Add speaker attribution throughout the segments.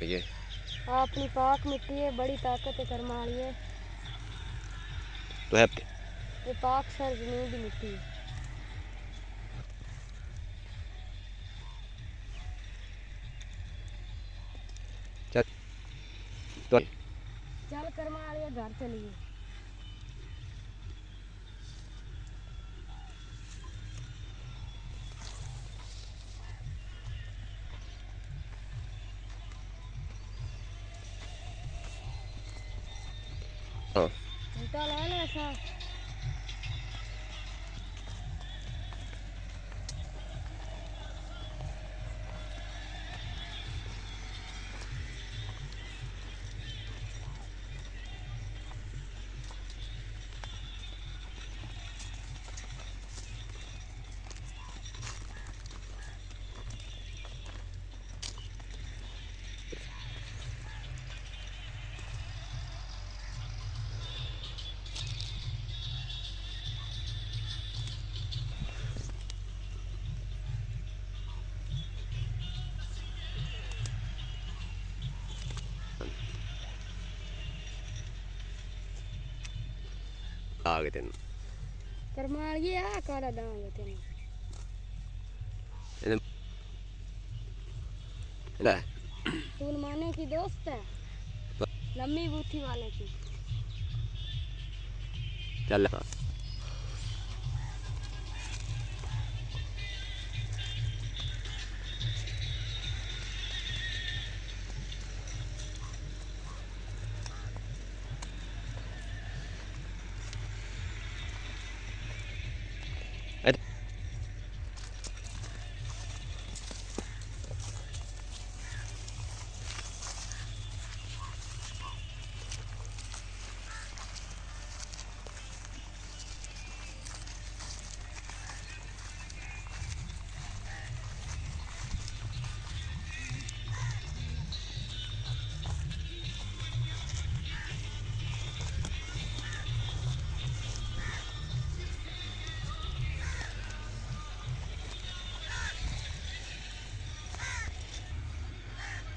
Speaker 1: ये
Speaker 2: अपनी पाक मिट्टी है, बड़ी ताकत है कर्म वाली है।
Speaker 1: तो है
Speaker 2: ये पाक सर जमीन की मिट्टी है।
Speaker 1: चल तो
Speaker 2: चल कर्म वाली है, घर चलिए।
Speaker 1: हाँ
Speaker 2: जूता ला ले ऐसा।
Speaker 1: आ गए तेन
Speaker 2: कर्म वाली है, काला दांग तेन।
Speaker 1: ले
Speaker 2: तू माने की दोस्त है, लम्बी बूथी वाले की।
Speaker 1: चल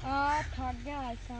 Speaker 2: आ थक गया ऐसा।